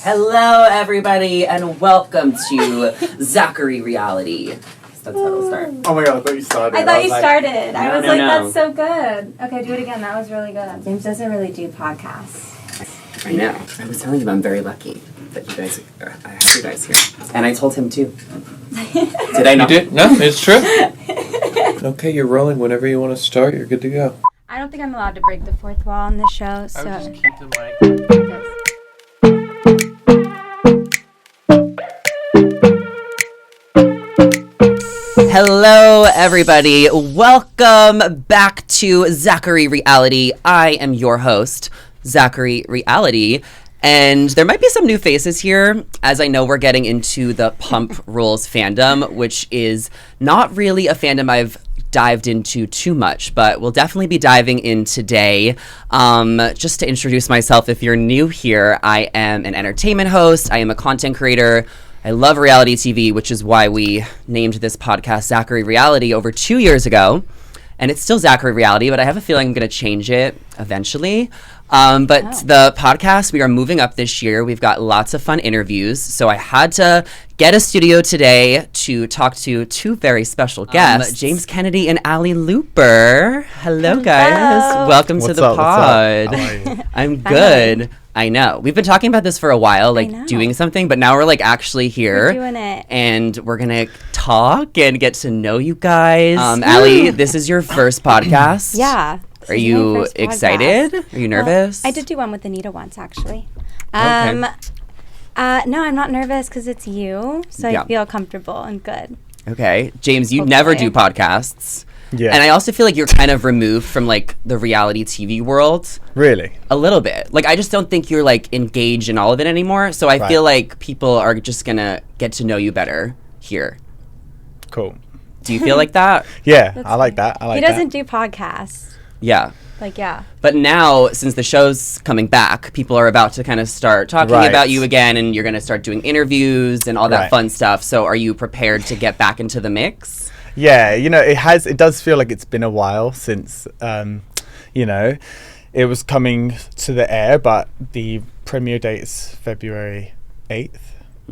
Hello, everybody, and welcome to Zachary Reality. That's how it'll start. Oh my god, I thought you started. I thought you started. I was no. That's so good. Okay, do it again. That was really good. James doesn't really do podcasts. I know. I was telling him I'm very lucky that you guys, I have you guys here. And I told him too. Did I not? You did? No, it's true. Okay, you're rolling. Whenever you want to start, you're good to go. I don't think I'm allowed to break the fourth wall on this show, so... I would just keep the mic. Hello, everybody. Welcome back to Zachary Reality. I am your host, Zachary Reality. And there might be some new faces here, as I know we're getting into the Pump Rules fandom, which is not really a fandom I've dived into too much, but we'll definitely be diving in today. Just to introduce myself, if you're new here, I am an entertainment host. I am a content creator. I love reality TV, which is why we named this podcast Zachary Reality over 2 years ago. And it's still Zachary Reality, but I have a feeling I'm going to change it eventually. The podcast, we are moving up this year. We've got lots of fun interviews. So I had to get a studio today to talk to two very special guests, James Kennedy and Ally Lewber. Hello, guys. Welcome to the pod. How are you? I'm good. I know. We've been talking about this for a while, like doing something, but now we're like actually here. We're doing it. And we're going to talk and get to know you guys. Ally, this is your first podcast. Yeah. Are you excited? Are you nervous? I did do one with Anita once, actually. Okay. No, I'm not nervous because it's you, so I feel comfortable and good. Okay. James, you never do podcasts. Yeah. And I also feel like you're kind of removed from like the reality TV world. Really? A little bit. Like I just don't think you're like engaged in all of it anymore. So I feel like people are just gonna get to know you better here. Cool. Do you feel like that? Yeah, I like that. He doesn't do podcasts. Yeah. Yeah. But now, since the show's coming back, people are about to kind of start talking about you again, and you're going to start doing interviews and all that fun stuff. So are you prepared to get back into the mix? Yeah, it does feel like it's been a while since, it was coming to the air, but the premiere date is February 8th.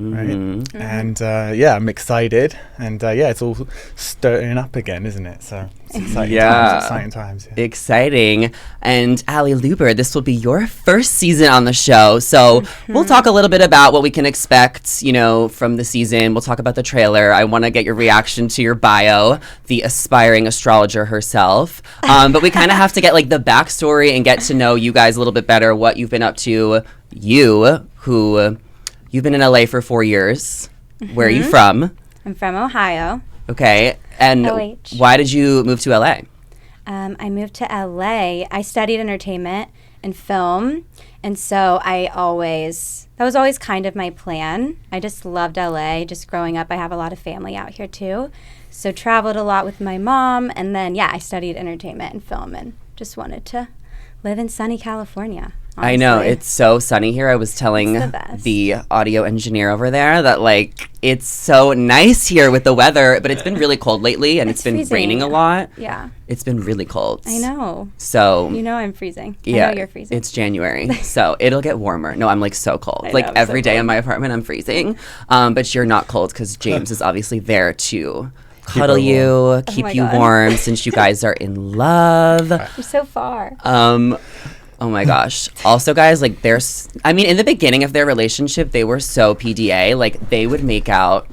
Right. Mm-hmm. And I'm excited, and it's all stirring up again, isn't it? So it's exciting times. Yeah. Exciting. And Ally Lewber, this will be your first season on the show, so we'll talk a little bit about what we can expect, from the season. We'll talk about the trailer. I want to get your reaction to your bio, the aspiring astrologer herself. But we kind of have to get like the backstory and get to know you guys a little bit better, what you've been up to. You've been in LA for 4 years. Where are you from? I'm from Ohio. Okay. And OH. why did you move to LA? I moved to LA. I studied entertainment and film. And so that was always kind of my plan. I just loved LA. Just growing up, I have a lot of family out here too. So traveled a lot with my mom. And then, I studied entertainment and film and just wanted to live in sunny California. Honestly. I know, it's so sunny here. I was telling the audio engineer over there that like it's so nice here with the weather, but it's been really cold lately and it's been freezing. Raining a lot. Yeah. It's been really cold. I know. So I'm freezing. Yeah, I know you're freezing. It's January, so it'll get warmer. No, I'm like so cold. I Like know, every day in my apartment I'm freezing. But you're not cold because James is obviously there to cuddle you, keep you warm since you guys are in love. You're so far. Oh my gosh. Also, guys, like in the beginning of their relationship, they were so PDA. Like, they would make out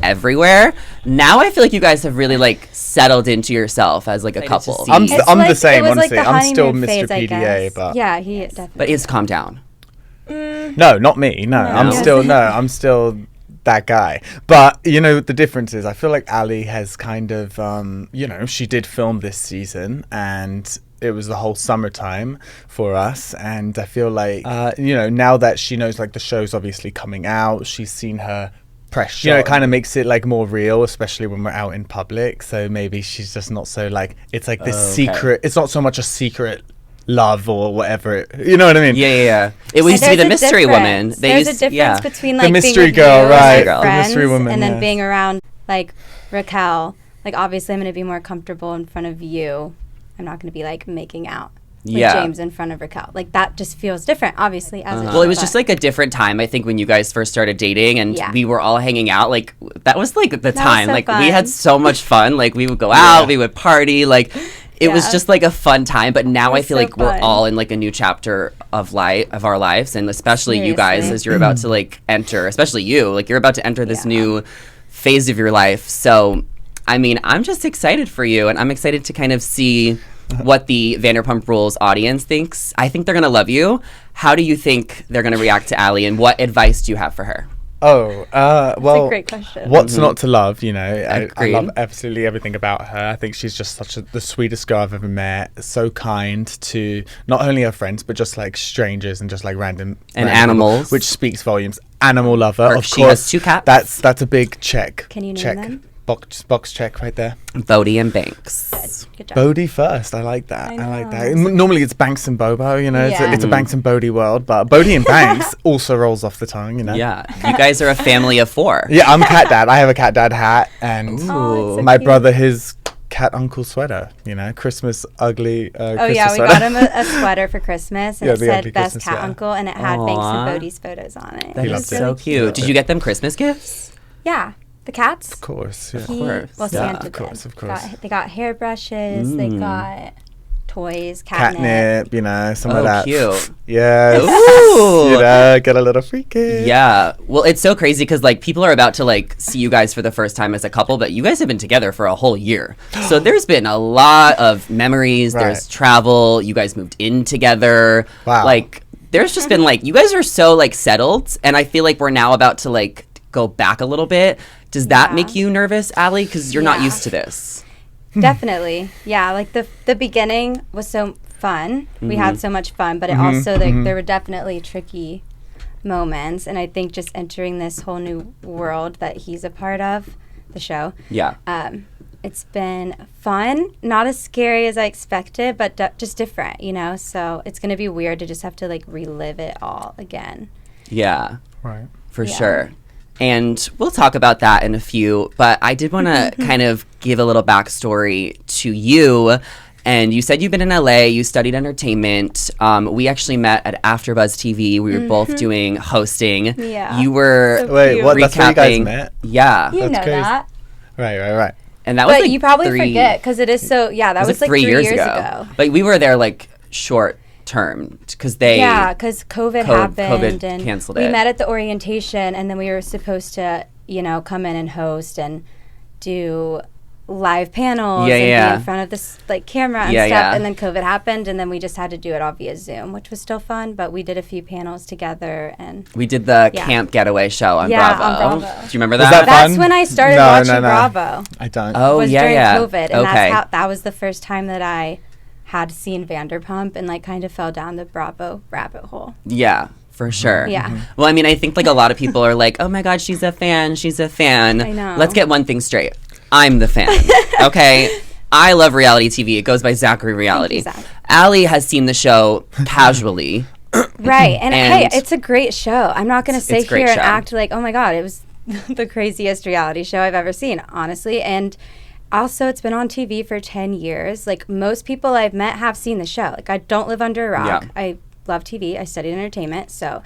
everywhere. Now I feel like you guys have really, like, settled into yourself as, like, a couple. I'm the same, honestly. Like I'm still phase, Mr. PDA, but... Yeah, he definitely... But it's calmed down. No, not me. No, I'm still that guy. But, the difference is I feel like Ally has kind of, she did film this season, and... it was the whole summertime for us, and I feel like now that she knows like the show's obviously coming out, she's seen her press shot. It kind of makes it like more real, especially when we're out in public. So maybe she's just not so like it's like this secret. It's not so much a secret love or whatever. You know what I mean? Yeah. It used to be the mystery woman. There's a difference between like the mystery being with girl, you right? and friends, the mystery woman, and then being around like Raquel. Like obviously, I'm going to be more comfortable in front of you. I'm not going to be like making out. Yeah. James in front of Raquel. Like that just feels different, obviously, as Well, it was just like a different time, I think, when you guys first started dating and we were all hanging out. Like, that was like the time. so like, fun. we had so much fun. Like, we would go out, we would party. Like, it was just like a fun time. But now I feel so like we're fun. all in like a new chapter of our lives. And especially you guys, Seriously. as you're about to like enter, especially you, like, you're about to enter this new phase of your life. So, I mean, I'm just excited for you. And I'm excited to kind of see what the Vanderpump Rules audience thinks. I think they're going to love you. How do you think they're going to react to Ally, and what advice do you have for her? Oh, well, a great question. What's not to love? You know, I Agreed. love absolutely everything about her. I think she's just the sweetest girl I've ever met. So kind to not only her friends, but just like strangers and just like random animals. people, which speaks volumes. Animal lover, of she course. has 2 cats. That's a big check. Can you name check. them? Box check right there. Bodie and Banks. Good job. Bodie first. I like that. I I like know. that. Normally it's Banks and Bobo, you know. Yeah. It's a Banks and Bodie world, but Bodie and Banks also rolls off the tongue, you know. Yeah, you guys are a family of 4. Yeah, I'm cat dad. I have a cat dad hat, and Oh, it's so my cute. brother his cat uncle sweater. You know, Christmas ugly. Oh Christmas yeah, we sweater. got him a sweater for Christmas, and Yeah, it the said ugly "Best Christmas Cat sweater. Uncle," and it had Banks Aw. and Bodie's photos on it. That He is loved it. so cute. Did you get them Christmas gifts? Yeah, the cats. Of course, yeah. course. Well, Yeah, Santa of course, did. of course. They got hairbrushes. They got toys, catnip. Catnip, you know, some Oh, of that. cute. Yes. Ooh. You know, get a little freaky. Yeah. Well, it's so crazy because like people are about to like see you guys for the first time as a couple, but you guys have been together for a whole year. So there's been a lot of memories. Right. There's travel. You guys moved in together. Wow. Like there's just been like you guys are so like settled, and I feel like we're now about to like go back a little bit. Does that Yeah. make you nervous, Ally? Because you're not Yeah. used to this. Definitely, yeah. Like the beginning was so fun. We had so much fun, but it also there were definitely tricky moments, and I think just entering this whole new world that he's a part of, the show. Yeah. It's been fun, not as scary as I expected, but just different, you know. So it's gonna be weird to just have to like relive it all again. Yeah. Right. For Yeah. sure. And we'll talk about that in a few, but I did want to kind of give a little backstory to you. And you said you've been in LA, you studied entertainment. We actually met at AfterBuzz TV. We were both doing hosting. Yeah. You were So Wait, cute. what? That's where you guys recapping. met? Yeah. You That's know crazy. that. Right. And that was But like you probably 3 forget because it is so. Yeah, that was like 3 years ago. But we were there like short term because they. Yeah, because COVID happened COVID and canceled we it. met at the orientation, and then we were supposed to, you know, come in and host and do live panels Yeah, and yeah. be in front of this like camera and Yeah, stuff. yeah. And then COVID happened, and then we just had to do it all via Zoom, which was still fun. But we did a few panels together, and We did the Yeah. camp getaway show on Yeah, Bravo. on Bravo. Do you remember Was that? that that's fun? when I started No, watching no. Bravo. I don't. Oh, Was yeah, during yeah. COVID, and Okay. that was the first time that I had seen Vanderpump and like kind of fell down the Bravo rabbit hole. Yeah, for sure. Yeah. Well, I mean, I think like a lot of people are like, oh my God, she's a fan. She's a fan. I know. Let's get one thing straight. I'm the fan. Okay. I love reality TV. It goes by Zachary Reality. Zach. Ally has seen the show casually. Right. And, hey, And- it's a great show. I'm not going to It's sit a great here and show. act like, oh my God, it was the craziest reality show I've ever seen, honestly. And also, it's been on TV for 10 years. Like, most people I've met have seen the show. Like, I don't live under a rock. Yeah. I love TV. I studied entertainment. So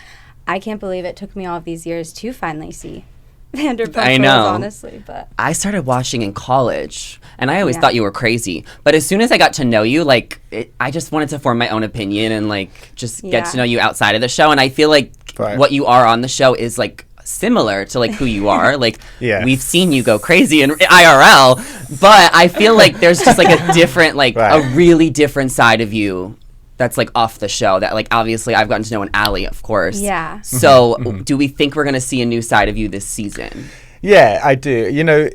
I can't believe it took me all of these years to finally see Vanderpump I Rules, know. honestly. But I started watching in college, and I always Yeah. thought you were crazy. But as soon as I got to know you, like, I just wanted to form my own opinion and, like, just get Yeah. to know you outside of the show. And I feel like Right. what you are on the show is, like, similar to, like, who you are. Like, Yes. we've seen you go crazy in IRL, but I feel like there's just, like, a different, like, Right. a really different side of you that's, like, off the show that, like, obviously I've gotten to know in Ally, of course. yeah. So do we think we're going to see a new side of you this season? Yeah, I do. You know,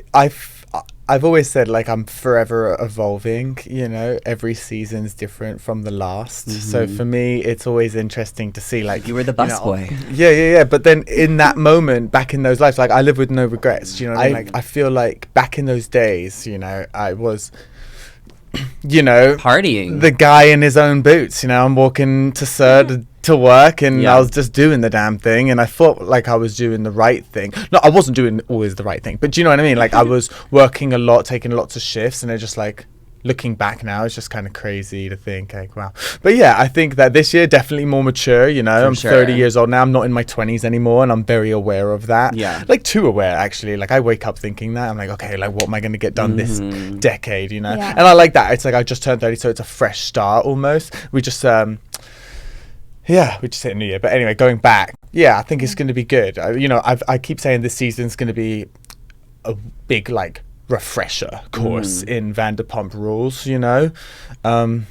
I've always said like I'm forever evolving. You know, every season's different from the last. So for me, it's always interesting to see like You were the busboy. Yeah. But then in that moment, back in those lives, like I live with no regrets. Do you know what I mean? Like I feel like back in those days, you know, I was, you know, Partying. the guy in his own boots. You know, I'm walking to Sur to work, and Yeah. I was just doing the damn thing, and I thought like I was doing the right thing. No, I wasn't doing always the right thing, but do you know what I mean? Like I was working a lot, taking lots of shifts, and they're just like, looking back now, it's just kind of crazy to think, like, wow. But yeah, I think that this year definitely more mature. You know, I'm 30 years old now. I'm not in my 20s anymore, and I'm very aware of that. Yeah, like too aware actually. Like I wake up thinking that I'm like, okay, like what am I going to get done this decade? You know, and I like that. It's like I just turned 30, so it's a fresh start almost. We just hit a new year. But anyway, going back, I think it's going to be good. I keep saying this season's going to be a big like refresher course in Vanderpump Rules, you know. And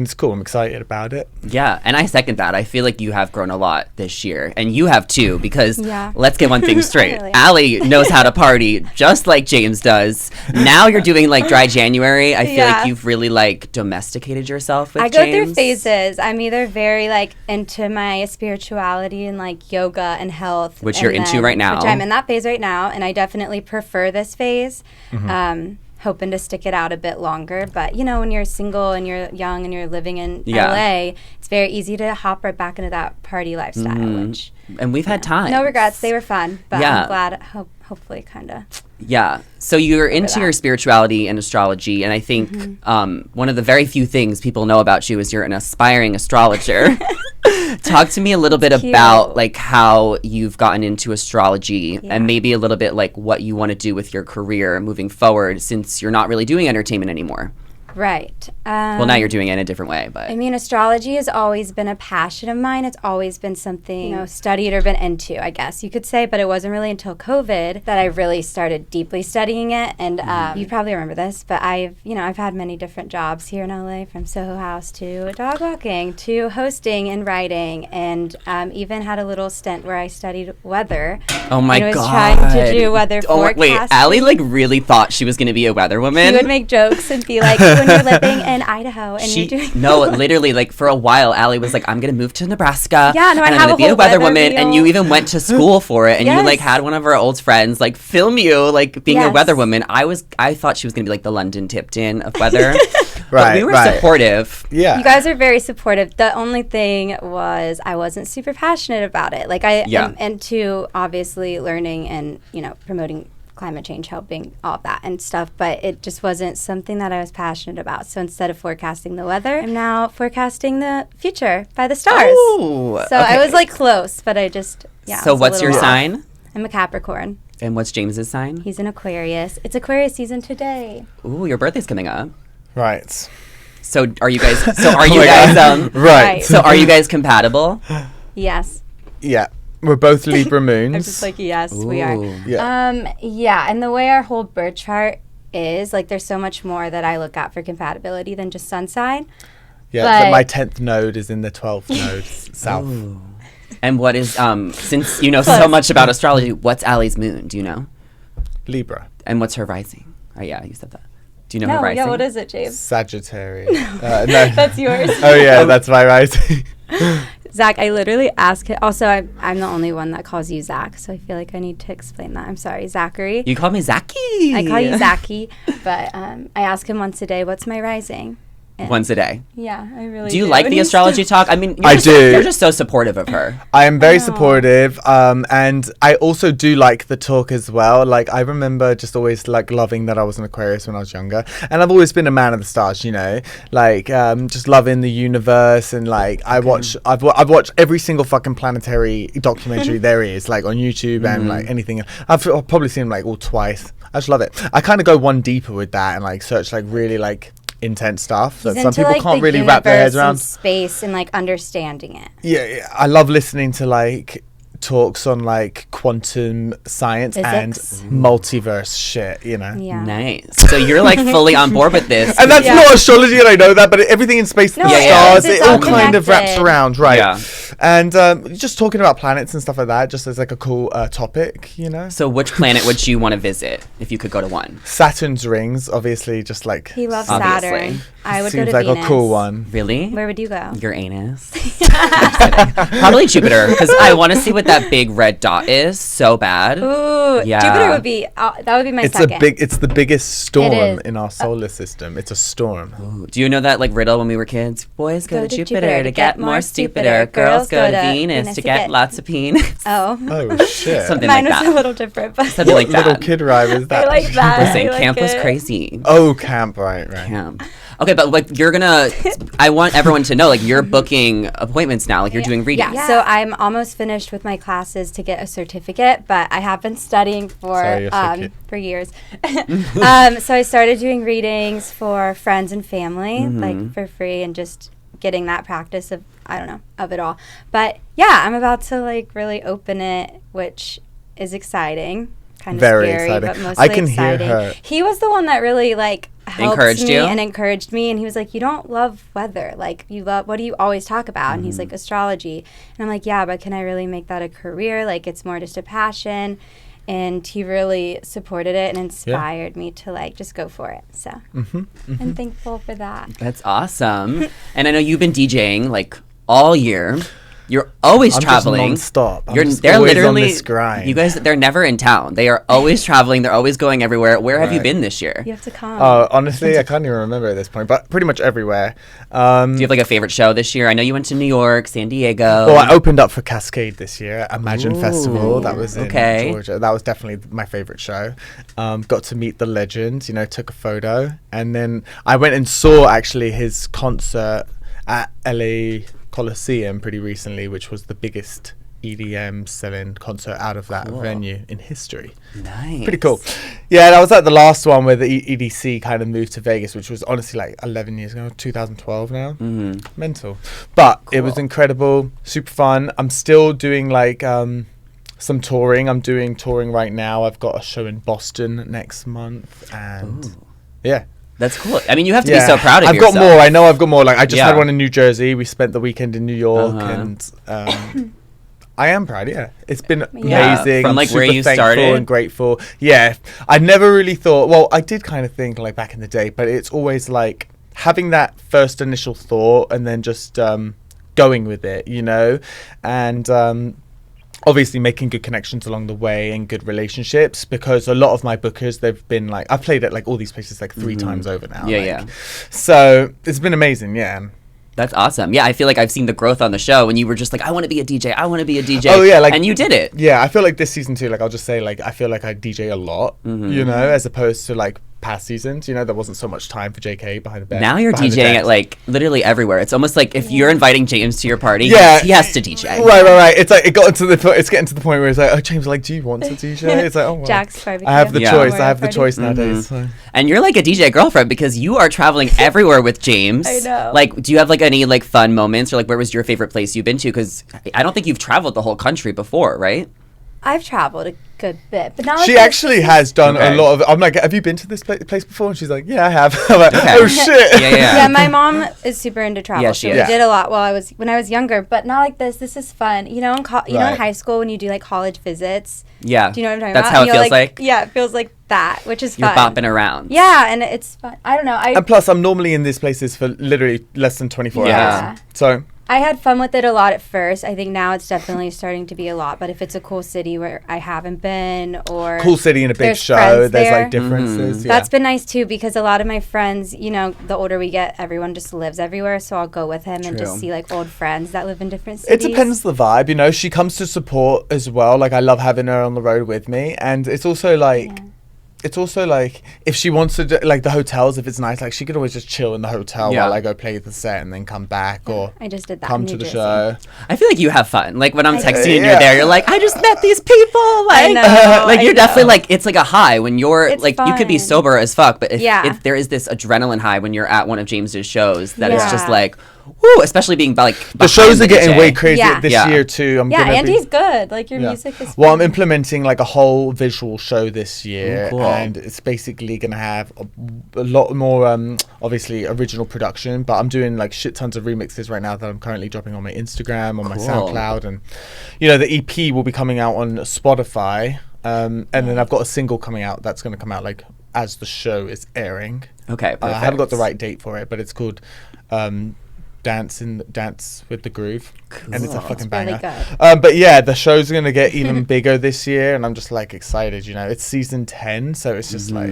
it's cool. I'm excited about it. Yeah, and I second that. I feel like you have grown a lot this year, and you have too, because let's get one thing straight. Ally knows how to party just like James does. Now you're doing like dry January. I feel like you've really like domesticated yourself with James. I go through phases. I'm either very like into my spirituality and like yoga and health, which you're into right now. Which I'm in that phase right now, and I definitely prefer this phase. Hoping to stick it out a bit longer, but you know, when you're single and you're young and you're living in LA, it's very easy to hop right back into that party lifestyle. And we've had time. No regrets; they were fun, but I'm glad. Hopefully, kind of. Yeah. So you're into your spirituality and astrology, and I think one of the very few things people know about you is you're an aspiring astrologer. Talk to me a little bit about like how you've gotten into astrology and maybe a little bit like what you want to do with your career moving forward, since you're not really doing entertainment anymore. Right. Well, now you're doing it in a different way, but... I mean, astrology has always been a passion of mine. It's always been something, you know, studied or been into, I guess you could say, but it wasn't really until COVID that I really started deeply studying it. And you probably remember this, but I've had many different jobs here in LA, from Soho House to dog walking to hosting and writing, and even had a little stint where I studied weather. Oh my God. I was trying to do weather forecasting. Wait, Ally like really thought she was going to be a weather woman? She would make jokes and be like, when you're living in Idaho and you're doing... No, literally, like for a while, Ally was like, I'm going to move to Nebraska. Yeah, no, and I'm going to be a weather woman. And you even went to school for it. And you like had one of our old friends like film you like being a weather woman. I thought she was going to be like the London Tipton of weather. But we were supportive. Yeah. You guys are very supportive. The only thing was I wasn't super passionate about it. Like I am into obviously learning and, you know, promoting climate change, helping all of that and stuff, but it just wasn't something that I was passionate about. So instead of forecasting the weather, I'm now forecasting the future by the stars. Oh, so I was like close, but I just, So what's your sign? I'm a Capricorn. And what's James's sign? He's an Aquarius. It's Aquarius season today. Ooh, your birthday's coming up. Right. So are you guys, right. So are you guys compatible? Yes. Yeah. We're both Libra moons. I'm just like, yes, we are. Yeah. And the way our whole birth chart is, like, there's so much more that I look at for compatibility than just sun sign. Yeah, but my 10th node is in the 12th node south. Ooh. And what is, since you know so much about astrology, what's Ally's moon? Do you know? Libra. And what's her rising? Oh, yeah, you said that. Do you know her rising? Yeah, what is it, James? Sagittarius. No. That's yours. Oh, yeah, that's my rising. Zach, I literally ask it. Also, I'm the only one that calls you Zach, so I feel like I need to explain that. I'm sorry, Zachary. You call me Zachy. I call you Zachy, but I ask him once a day, what's my rising? And once a day. Yeah, I really do. Do you like the astrology talk? I mean, I do. You're just so supportive of her. I am very supportive, and I also do like the talk as well. Like, I remember just always like loving that I was an Aquarius when I was younger, and I've always been a man of the stars. You know, like just loving the universe, and like I've watched every single fucking planetary documentary there is, like on YouTube and like anything. I've probably seen them like all twice. I just love it. I kind of go one deeper with that and like search like really like intense stuff that some people can't really wrap their heads around. Space and like understanding it. Yeah, I love listening to like talks on like quantum science Physics. And multiverse shit, you know. Yeah. Nice. So you're like fully on board with this. And that's not astrology, and I know that, but everything in space, the stars, it all kind of wraps around, right? Yeah. And just talking about planets and stuff like that, just as like a cool topic, you know. So which planet would you want to visit if you could go to one? Saturn's rings, obviously, just like he loves Saturn. I would go to Seems like Venus. a cool one. Really? Where would you go? Uranus. Probably Jupiter, because I want to see what that big red dot is so bad. Ooh, yeah. Jupiter would be that would be my second. It's the biggest storm in our solar system. It's a storm. Ooh. Do you know that like riddle when we were kids? Boys go to Jupiter to get more stupider. Girls girls go to Venus to get lots of penis. Oh. Oh, shit. Something Mine like was that. a little different, but Something like that. Little kid ride is that? I like that. Listen, I like camp was it. crazy. Oh, camp, right. Camp. Okay, but like you're gonna, I want everyone to know, like you're booking appointments now, like you're doing readings. Yeah, so I'm almost finished with my classes to get a certificate, but I have been studying Sorry, for years. So I started doing readings for friends and family, like for free, and just getting that practice of, I don't know, of it all. But yeah, I'm about to like really open it, which is exciting. Kind of Very scary, exciting. but mostly I can exciting. hear her. He was the one that really like helped Encouraged me you? and encouraged me, and he was like, "You don't love weather, like you love. What do you always talk about?" And he's like, "Astrology," and I'm like, "Yeah, but can I really make that a career? Like it's more just a passion." And he really supported it and inspired me to like just go for it. So I'm thankful for that. That's awesome. And I know you've been DJing like all year. You're always I'm traveling. just non-stop. I'm You're just they're always literally on this grind. You guys, they're never in town. They are always traveling. They're always going everywhere. Where have you Right. been this year? You have to come. Honestly, I can't even remember at this point, but pretty much everywhere. Do you have like a favorite show this year? I know you went to New York, San Diego. Well, I opened up for Cascade this year at Imagine Festival. That was in Georgia. That was definitely my favorite show. Got to meet the legend, took a photo. And then I went and saw actually his concert at LA Coliseum pretty recently, which was the biggest EDM selling concert out of that venue in history. Nice. Pretty cool. Yeah, that was like the last one where the EDC kind of moved to Vegas, which was honestly like 11 years ago, 2012 now. Mental. But it was incredible, super fun. I'm still doing like some touring. I'm doing touring right now. I've got a show in Boston next month, and yeah. That's cool. I mean, you have to be so proud of I've yourself. got more. I know I've got more. Like I just had one in New Jersey. We spent the weekend in New York, and I am proud. Yeah, it's been amazing. From I'm like where super you thankful started and grateful. Yeah, I never really thought. Well, I did kind of think like back in the day, but it's always like having that first initial thought and then just going with it, and obviously making good connections along the way and good relationships, because a lot of my bookers, they've been like, I've played at like all these places like 3 times over now. So it's been amazing. Yeah. That's awesome. Yeah, I feel like I've seen the growth on the show, and you were just like, I want to be a DJ. I want to be a DJ. Oh yeah, like, and you did it. Yeah, I feel like this season too. Like I'll just say, like I feel like I DJ a lot, as opposed to like past seasons. There wasn't so much time for JK behind the bed. Now you're DJing at like literally everywhere. It's almost like if you're inviting James to your party, he has to DJ. Right. It's like it's getting to the point where it's like, oh, James, like, do you want to DJ? It's like, oh, well, Jack's barbecue. I have the choice. I have the Party. choice nowadays. So. And you're like a DJ girlfriend because you are traveling everywhere with James. I know. Like, do you have like any like fun moments, or like where was your favorite place you've been to? Because I don't think you've traveled the whole country before, right? I've traveled a good bit, but not. She actually has done a lot of. I'm like, have you been to this place before? And she's like, yeah, I have. I'm like, oh shit. Yeah, my mom is super into travel. Yeah, so she we is. did a lot when I was younger, but not like this. This is fun. In in high school when you do like college visits. Yeah. Do you know what I'm talking That's about? how And it you're feels like. Yeah, it feels like that, which is You're fun. bopping around. Yeah, and it's fun. I don't know. And plus, I'm normally in these places for literally less than 24 hours. So I had fun with it a lot at first. I think now it's definitely starting to be a lot. But if it's a cool city where I haven't been, or cool city and a big there's show, friends there's there. like differences. Yeah. That's been nice too, because a lot of my friends, the older we get, everyone just lives everywhere. So I'll go with him and just see like old friends that live in different cities. It depends the vibe, She comes to support as well. Like I love having her on the road with me, and it's also like. It's also like if she wants to do, like the hotels, if it's nice, like she could always just chill in the hotel while I go play the set and then come back, or I just did that come in to New the Jersey. show. I feel like you have fun. Like when I'm texting you and Yeah. you're there, you're like, I just met these people. Like, know, you're I definitely know. like, it's like a high when you're It's like, you could be fun. sober as fuck, but if there is this adrenaline high when you're at one of James's shows, that it's just Yeah. like, woo, especially being like The shows are getting DJ. way crazier Yeah. this Yeah. year too. I'm Yeah, gonna Andy's good. Like your Yeah. music is. Well, I'm fun. implementing like a whole visual show this year, Cool. and it's basically gonna have a lot more, obviously original production. But I'm doing like shit tons of remixes right now that I'm currently dropping on my Instagram, on my SoundCloud, and the EP will be coming out on Spotify. And then I've got a single coming out that's gonna come out like as the show is airing. Okay, I haven't got the perfect. right date for it, but it's called Dance with the Groove, and it's a fucking really banger. good. But yeah, the show's gonna get even bigger this year, and I'm just like excited. It's season 10, so it's just like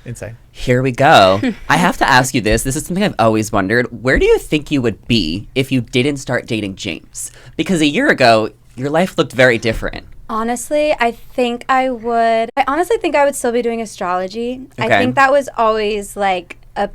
insane. Here we go. I have to ask you this. This is something I've always wondered. Where do you think you would be if you didn't start dating James? Because a year ago, your life looked very different. Honestly, I honestly think I would still be doing astrology. I Okay. think that was always like a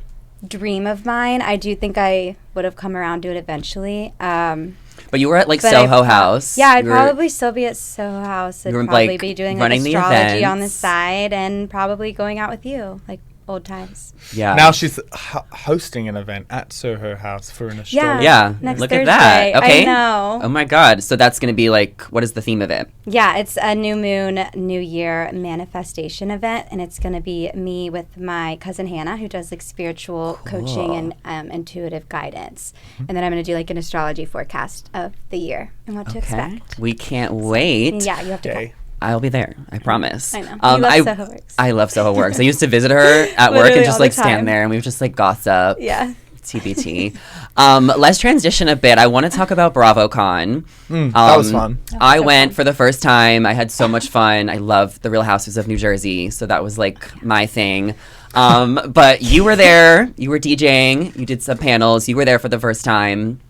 dream of mine. I do think I would have come around to it eventually. But you were at like But Soho House. Yeah, I'd You were- probably still be at Soho House. I'd you were, probably like, be doing like running the astrology on the events. side and probably going out with you, like old times. Yeah. Now she's hosting an event at Soho House for an astrology. Yeah, Next look Thursday. at that. Okay. I know. Oh my God. So that's going to be like, what is the theme of it? Yeah, it's a new moon, new year manifestation event, and it's going to be me with my cousin Hannah, who does like spiritual coaching and intuitive guidance, and then I'm going to do like an astrology forecast of the year and what to expect. We can't wait. Yeah, you have to Okay. come. I'll be there. I promise. I know. You love Soho Works. I love Soho Works. I used to visit her at work Literally and just all the like stand time. there and we would just like gossip. Yeah. TBT. Let's transition a bit. I want to talk about Bravocon. That was fun. I went for the first time. I had so much fun. I love the Real Houses of New Jersey, so that was like my thing. But you were there. You were DJing. You did some panels. You were there for the first time.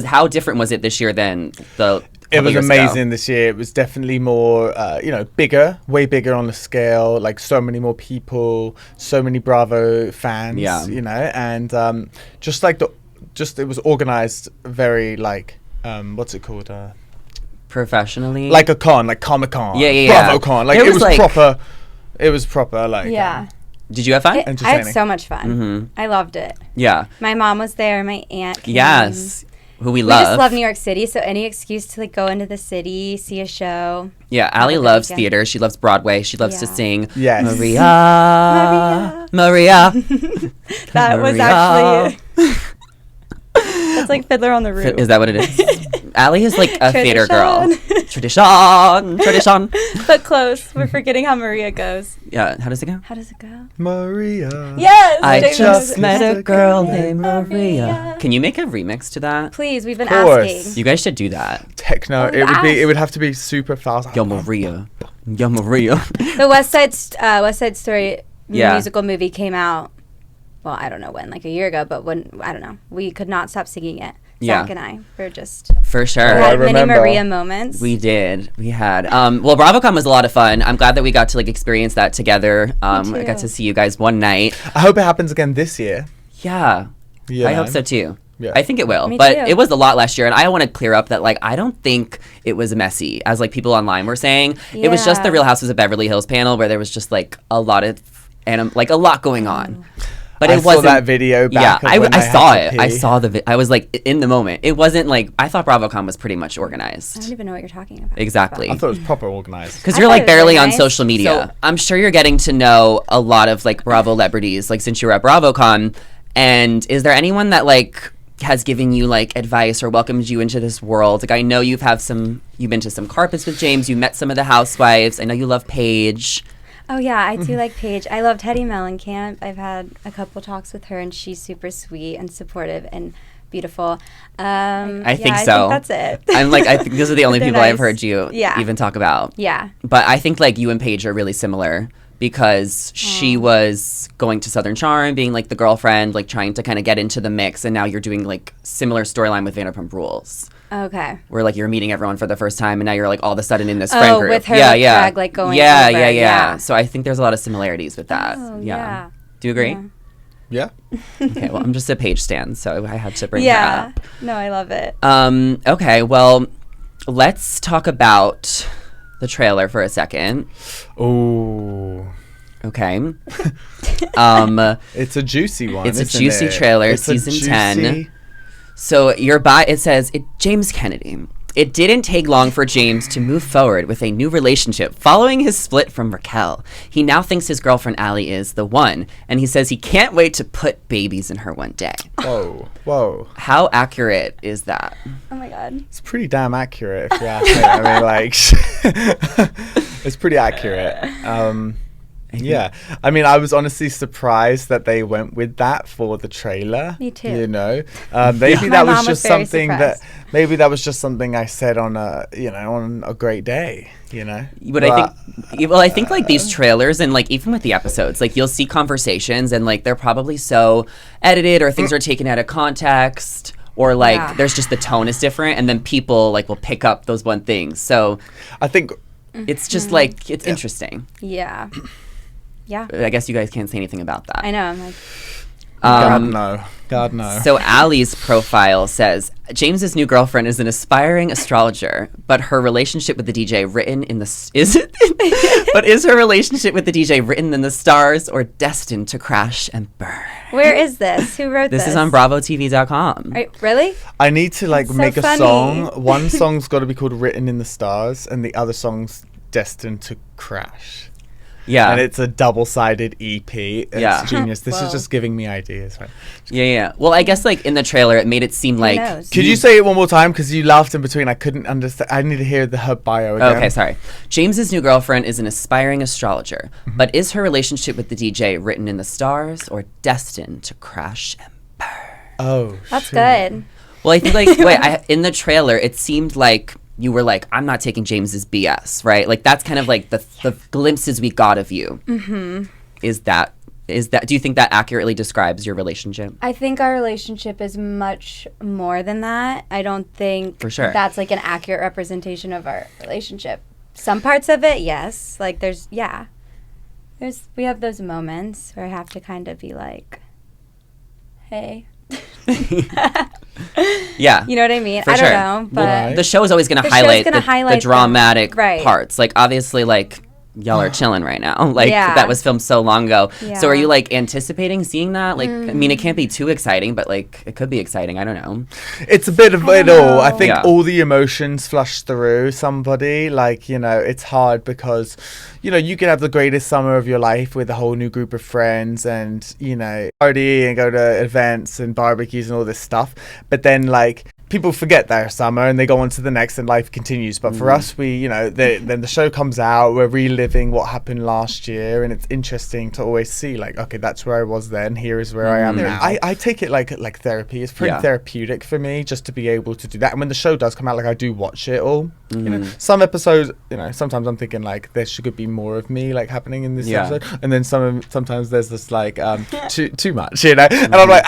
How different was it this year than the? It was years ago? amazing this year. It was definitely more, bigger, way bigger on the scale. Like so many more people, so many Bravo fans. Yeah. And it was organized very like, what's it called? Professionally, Like a con, like Comic-Con. Yeah. Bravocon. Like There it was, was like- proper. It was proper. Like Yeah. did you have fun? I had Entertaining. so much fun. Mm-hmm. I loved it. Yeah. My mom was there. My aunt came. Yes. Who we We love. just love New York City, so any excuse to like go into the city, see a show. Yeah, Have Ally a good loves weekend. theater. She loves Broadway. She loves to Yeah. sing Yes. Maria. That was Maria. actually that's like Fiddler on the Roof. Is that what it is? Ally is like a theater girl. Tradition. Tradition. But close. We're forgetting how Maria goes. Yeah, how does it go? How does it go? Maria. Yes. I James just knows. met a girl named Maria. Maria. Can you make a remix to that? Please, we've been Of course. asking. You guys should do that. Techno. Oh, It would have to be super fast. Yo, Maria. Yo, Maria. The West Side Story Yeah. musical movie came out. Well, I don't know when, like a year ago, but when I don't know, we could not stop singing it. Yeah. Zach and I were just For Oh, sure. I had many remember. Maria moments. We did. We had. Well, Bravocon was a lot of fun. I'm glad that we got to like experience that together. I too. got to see you guys one night. I hope it happens again this year. Yeah. Yeah. I hope so too. Yeah. I think it will. Me But too. it was a lot last year, and I want to clear up that like I don't think it was messy, as like people online were saying. It was just the Yeah. Real Houses of Beverly Hills panel where there was just like a lot of like a lot going on. But I it saw wasn't that video back. Yeah, of when I they saw had it. to I pee. saw the. I was like in the moment. It wasn't like I thought Bravocon was pretty much I don't organized. even know what you're talking about. Exactly. I thought it was proper organized. Because I you're thought like it was barely really on nice. social media. So- I'm sure you're getting to know a lot of like Bravo celebrities, like since you were at BravoCon. And is there anyone that like has given you like advice or welcomed you into this world? Like I know you've been to some carpets with James. You met some of the housewives. I know you love Paige. Oh yeah, I do like Paige. I love Teddy Mellencamp. I've had a couple talks with her, and she's super sweet and supportive and beautiful. I think so. I think that's it. I'm like I think those are the only They're people I've nice. heard you Yeah. even talk about. Yeah. But I think like you and Paige are really similar because she was going to Southern Charm, being like the girlfriend, like trying to kind of get into the mix, and now you're doing like similar storyline with Vanderpump Rules, Okay. where like you're meeting everyone for the first time, and now you're like all of a sudden in this friend Oh, group. with her, yeah, with yeah, Craig, like, going yeah, over, yeah, yeah. So I think there's a lot of similarities with that. Oh, yeah. yeah. Do you agree? Yeah. Yeah. Okay. Well, I'm just a Paige stan, so I had to bring her Yeah. up. No, I love it. Okay. Well, let's talk about the trailer for a second. Oh, Okay. it's a juicy one. It's a isn't juicy it? trailer, It's a season 10. juicy- So it says, James Kennedy. It didn't take long for James to move forward with a new relationship following his split from Raquel. He now thinks his girlfriend Ally is the one, and he says he can't wait to put babies in her one day. Whoa. How accurate is that? Oh my God. It's pretty damn accurate if you ask me. I mean, like, it's pretty accurate. Yeah, I mean, I was honestly surprised that they went with that for the trailer. Me too. You know, maybe My that mom was just very something surprised. maybe that was just something I said on a great day. You know, But I think like these trailers and like even with the episodes, like you'll see conversations and like they're probably so edited or things are taken out of context or like there's just the tone is different and then people like will pick up those one things. So I think it's just like it's interesting. Yeah. Yeah. I guess you guys can't say anything about that. I know. I'm like, God no. So Ally's profile says James's new girlfriend is an aspiring astrologer, but her relationship with the DJ written in the is her relationship with the DJ written in the stars or destined to crash and burn? where is this? Who wrote this? This is on BravoTV.com. Really? I need to like That's so make a funny. song. One song's got to be called "Written in the Stars," and the other song's destined to crash. Yeah. And it's a double-sided EP. It's Yeah. genius. This Whoa. is just giving me ideas. Right? Yeah. Well, I guess like in the trailer, it made it seem Who like. knows? Could you say it one more time? Because you laughed in between. I couldn't understand. I need to hear her bio again. Okay, sorry. James's new girlfriend is an aspiring astrologer, but is her relationship with the DJ written in the stars or destined to crash and burn? Oh, That's shoot. good. Well, I think like in the trailer, it seemed like you were like, I'm not taking James's BS, right? Like that's kind of like the glimpses we got of you. Mm-hmm. Is that? Do you think that accurately describes your relationship? I think our relationship is much more than that. I don't think For sure. that's like an accurate representation of our relationship. Some parts of it, yes. Like we have those moments where I have to kind of be like, hey. Yeah. You know what I mean? For I sure. don't know, but Right. The show is always going to The show's highlight gonna the highlight them. dramatic Right. parts. Like obviously, like y'all are chilling right now. Like Yeah. that was filmed so long ago. Yeah. So are you like anticipating seeing that? Like, I mean, it can't be too exciting, but like it could be exciting. I don't know. It's a bit of I it don't all. I know. think Yeah. all the emotions flush through somebody. Like, it's hard because, you can have the greatest summer of your life with a whole new group of friends and, party and go to events and barbecues and all this stuff. But then, like, people forget their summer and they go on to the next and life continues. But for us, we, then the show comes out, we're reliving what happened last year, and it's interesting to always see like, okay, that's where I was then, here is where I am now. I take it like therapy. It's pretty therapeutic for me just to be able to do that. And when the show does come out, like I do watch it all. Some episodes, sometimes I'm thinking like there should be more of me like happening in this episode. And then sometimes there's this like too much, and I'm like,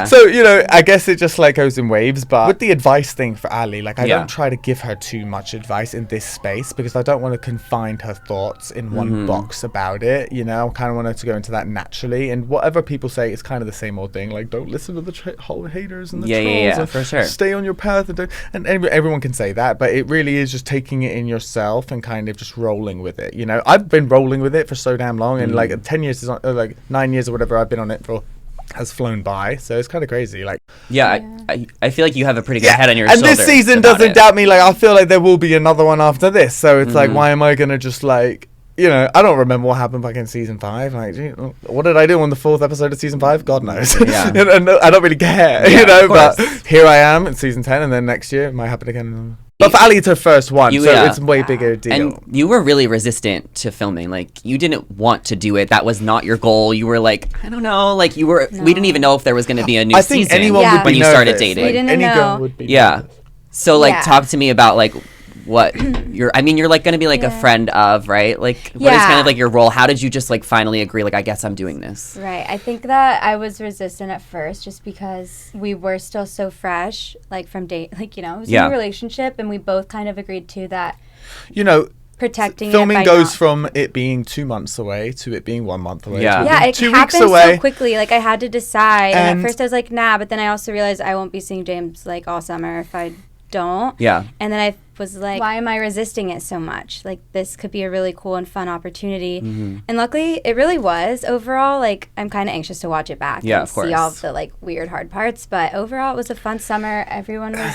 So, I guess it just like goes in waves. But with the advice thing for Ally, like I don't try to give her too much advice in this space because I don't want to confine her thoughts in one box about it. I kind of want her to go into that naturally, and whatever people say is kind of the same old thing. Like, don't listen to the whole haters and the trolls. And for sure. Stay on your path, and everyone can say that, but it really is just taking it in yourself and kind of just rolling with it. I've been rolling with it for so damn long, and like 10 years is like 9 years or whatever I've been on it for has flown by, so it's kind of crazy. Like, I feel like you have a pretty good head on your and shoulders. this season about doesn't it. doubt me. Like, I feel like there will be another one after this, so it's like, why am I gonna just like, I don't remember what happened back in season 5. Like, what did I do on the 4th episode of season 5? God knows. Yeah. and I don't really care, of but course. here I am in season 10, and then next year it might happen again. But for Ally, it's her first one, so it's a way bigger deal. And you were really resistant to filming. Like, you didn't want to do it. That was not your goal. You were like, I don't know. Like, we didn't even know if there was going to be a new I think season anyone would be when you started nervous. dating. We didn't Any know. girl would be Yeah. nervous. So, like, Yeah. talk to me about, like, what you're like going to be like a friend of, right? Like, what is kind of like your role? How did you just like finally agree, like, I guess I'm doing this? Right. I think that I was resistant at first just because we were still so fresh, like from date, like, it was a new relationship, and we both kind of agreed to that. Protecting filming it by goes not- from it being 2 months away to it being 1 month away. Yeah. to it Yeah, being it 2 weeks happened away. so quickly. Like, I had to decide. And And- at first I was like, nah, but then I also realized I won't be seeing James like all summer if I don't. Yeah. And then I was like, why am I resisting it so much? Like, this could be a really cool and fun opportunity. And luckily, it really was. Overall, like, I'm kind of anxious to watch it back Yeah, and of course. see all of the, like, weird, hard parts. But overall, it was a fun summer. Everyone was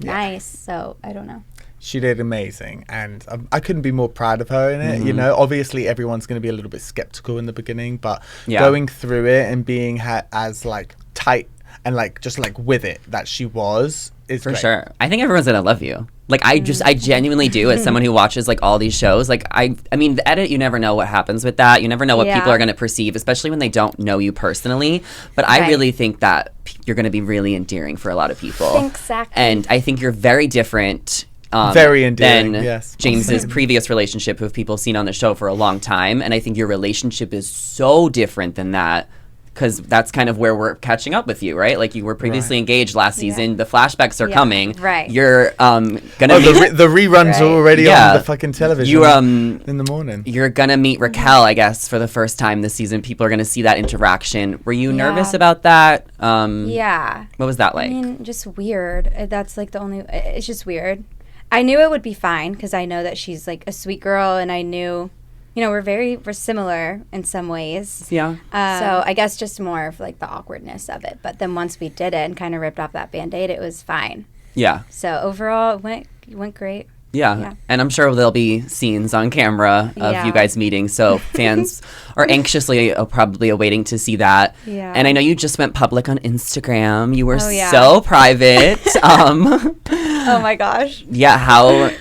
nice. So, I don't know. She did amazing, and I couldn't be more proud of her in it. Obviously everyone's going to be a little bit skeptical in the beginning, but going through it and being as like tight and like just like with it that she was is For great. sure. I think everyone's going to love you. Like I genuinely do, as someone who watches like all these shows. Like I mean, the edit, you never know what happens with that. You never know what people are going to perceive, especially when they don't know you personally. But I really think that you're going to be really endearing for a lot of people. Exactly. And I think you're very different. Very endearing, than yes. James's previous relationship, who people seen on the show for a long time. And I think your relationship is so different than that. Because that's kind of where we're catching up with you, right? Like you were previously engaged last season. The flashbacks are coming. Right. You're gonna the reruns are already on the fucking television. You in the morning. You're gonna meet Raquel, I guess, for the first time this season. People are gonna see that interaction. Were you nervous about that? Yeah. What was that like? I mean, just weird. That's like the only. It's just weird. I knew it would be fine because I know that she's like a sweet girl, and I knew. We're similar in some ways. Yeah. So I guess just more of like the awkwardness of it. But then once we did it and kind of ripped off that Band-Aid, it was fine. Yeah. So overall, it went great. Yeah. And I'm sure there'll be scenes on camera of you guys meeting. So fans are anxiously probably awaiting to see that. Yeah. And I know you just went public on Instagram. You were so private. Oh my gosh. Yeah.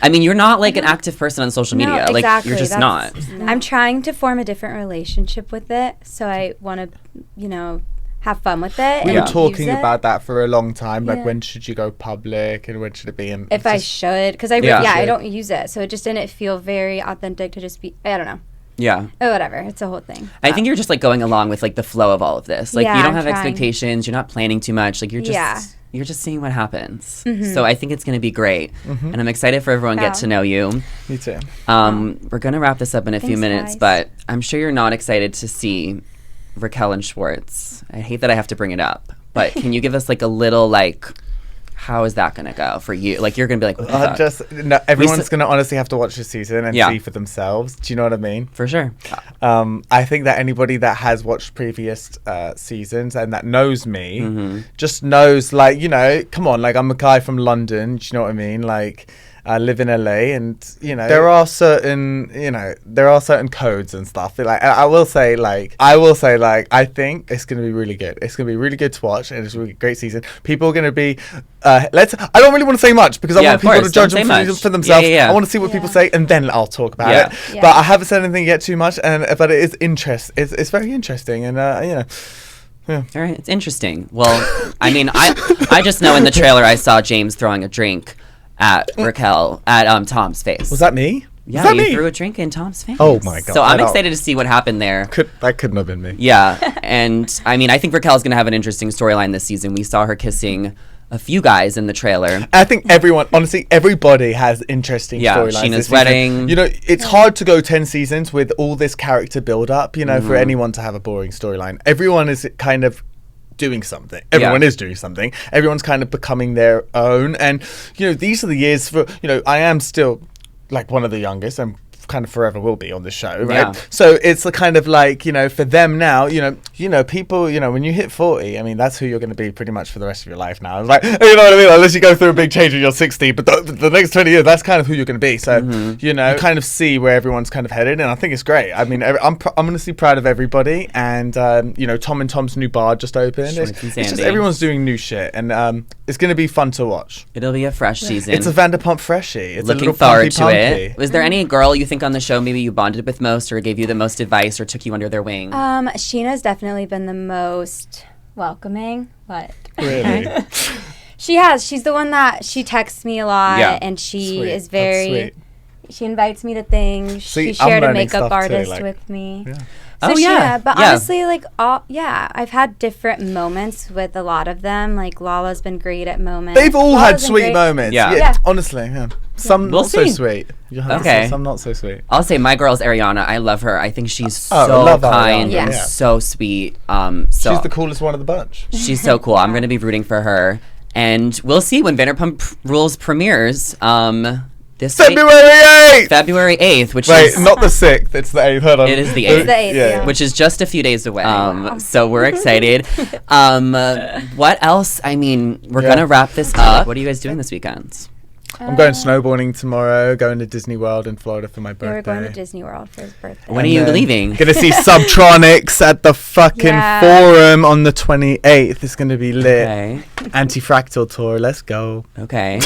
I mean, you're not like an active person on social media. No, exactly. Like you're just not. I'm trying to form a different relationship with it. So I want to, have fun with it. We and were talking use it. about that for a long time. Like, when should you go public and when should it be? And if I should, because I don't use it, so it just didn't feel very authentic to just be. I don't know. Yeah. Oh, whatever. It's a whole thing. I think you're just like going along with like the flow of all of this. Like you don't have trying. expectations. You're not planning too much. Like you're just seeing what happens. So I think it's going to be great, and I'm excited for everyone to get to know you. Me too. We're going to wrap this up in a few minutes, guys. but I'm sure you're not excited to see Raquel and Schwartz. I hate that I have to bring it up, but can you give us like a little like, how is that going to go for you? Like you're going to be like, what the fuck? Everyone's going to honestly have to watch this season and see for themselves. Do you know what I mean? For sure. I think that anybody that has watched previous seasons and that knows me just knows, like, come on, like I'm a guy from London. Do you know what I mean? Like, I live in LA, and there are certain codes and stuff. Like I will say, I think it's gonna be really good. It's gonna be really good to watch, and it's a really great season. People are gonna be. I don't really want to say much because I want people to judge them for themselves. I want to see what people say, and then I'll talk about it. Yeah. But I haven't said anything yet too much, but it is It's very interesting, and Yeah. All right, it's interesting. Well, I mean, I just know in the trailer I saw James throwing a drink at Raquel at Tom's face. Was that me? Yeah, you threw a drink in Tom's face. Oh my god! So I'm excited to see what happened there. That couldn't have been me. Yeah, and I mean, I think Raquel's gonna have an interesting storyline this season. We saw her kissing a few guys in the trailer. I think everybody has interesting storylines. Sheena's wedding. It's hard to go 10 seasons with all this character build up. For anyone to have a boring storyline. Everyone is kind of doing something. Everyone is doing something. Everyone's kind of becoming their own, and these are the years for I am still like one of the youngest and kind of forever will be on the show, right? Yeah. So it's the kind of like, for them now, people, when you hit 40, I mean, that's who you're going to be pretty much for the rest of your life now. It's like, you know what I mean? Unless you go through a big change when you're 60, but the next 20 years, that's kind of who you're going to be. So, you kind of see where everyone's kind of headed, and I think it's great. I mean, I'm honestly proud of everybody, and, Tom and Tom's new bar just opened. It's just everyone's doing new shit, and it's going to be fun to watch. It'll be a fresh season. It's a Vanderpump freshie. It's looking forward to it. Was there any girl you think on the show maybe you bonded with most, or gave you the most advice, or took you under their wing? Sheena's definitely been the most welcoming. What? Really? She has. She's the one that she texts me a lot, and she is very. She invites me to things. She shared a makeup artist with me. Yeah. So honestly, I've had different moments with a lot of them. Like Lala's been great at moments. They've all had sweet moments. Yeah. Honestly, yeah. Some we'll not see. So sweet. Okay. Some not so sweet. I'll say my girl's Ariana. I love her. I think she's so kind and so sweet. She's the coolest one of the bunch. She's so cool. I'm going to be rooting for her. And we'll see when Vanderpump Rules premieres. This February 8th, which is... Wait, not the 6th. It's the 8th. Hold on. It is the 8th. It's the 8th, which is just a few days away. So we're excited. What else? I mean, we're going to wrap this up. What are you guys doing this weekend? I'm going snowboarding tomorrow, going to Disney World in Florida for my birthday. Yeah, we're going to Disney World for his birthday. When are you leaving? Gonna see Subtronics at the fucking Forum on the 28th. It's gonna be lit. Okay. Anti-Fractal tour. Let's go. Okay.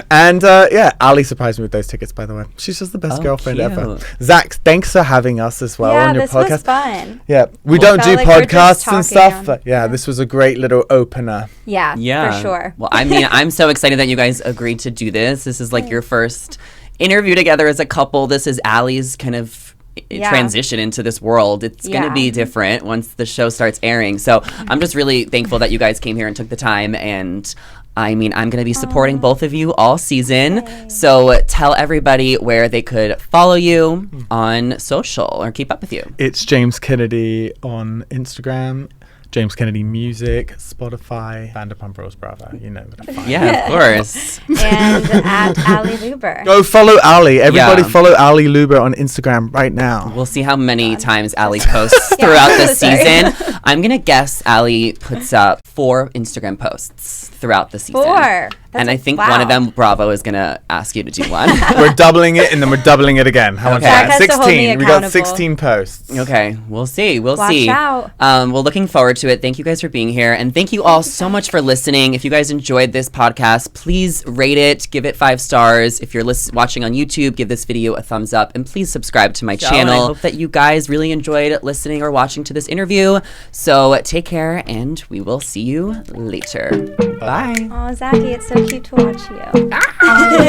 And Ally surprised me with those tickets, by the way. She's just the best girlfriend ever. Zach, thanks for having us as well on your podcast. This was fun. Yeah, we don't do like we're podcasts just and stuff, talking. but this was a great little opener. Yeah, for sure. Well, I mean, I'm so excited that you guys agreed to do this. This is like your first interview together as a couple. This is Ally's kind of transition into this world. It's going to be different once the show starts airing. So I'm just really thankful that you guys came here and took the time. And I mean, I'm going to be supporting both of you all season. Okay. So tell everybody where they could follow you on social or keep up with you. It's James Kennedy on Instagram. James Kennedy Music, Spotify, Vanderpump Rules, Bravo. You know what I find. Yeah, of course. And at Ally Lewber. Go follow Ally. Everybody follow Ally Lewber on Instagram right now. We'll see how many times Ally posts throughout the season. I'm going to guess Ally puts up 4 Instagram posts throughout the season. 4. And I think one of them, Bravo, is going to ask you to do one. We're doubling it, and then we're doubling it again. How much? Zach has to hold me 16. We got 16 posts. Okay, we'll see. We'll Watch see. out. Well, looking forward to it. Thank you guys for being here, and thank you all so much for listening. If you guys enjoyed this podcast, please rate it, give it 5 stars. If you're watching on YouTube, give this video a thumbs up, and please subscribe to my channel. I hope that you guys really enjoyed listening or watching to this interview. So take care, and we will see you later. Bye. Oh, Zachy, it's so cute to watch you.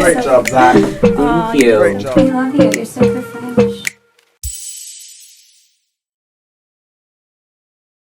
Great job, Zach. Thank you. We love you. You're so profound.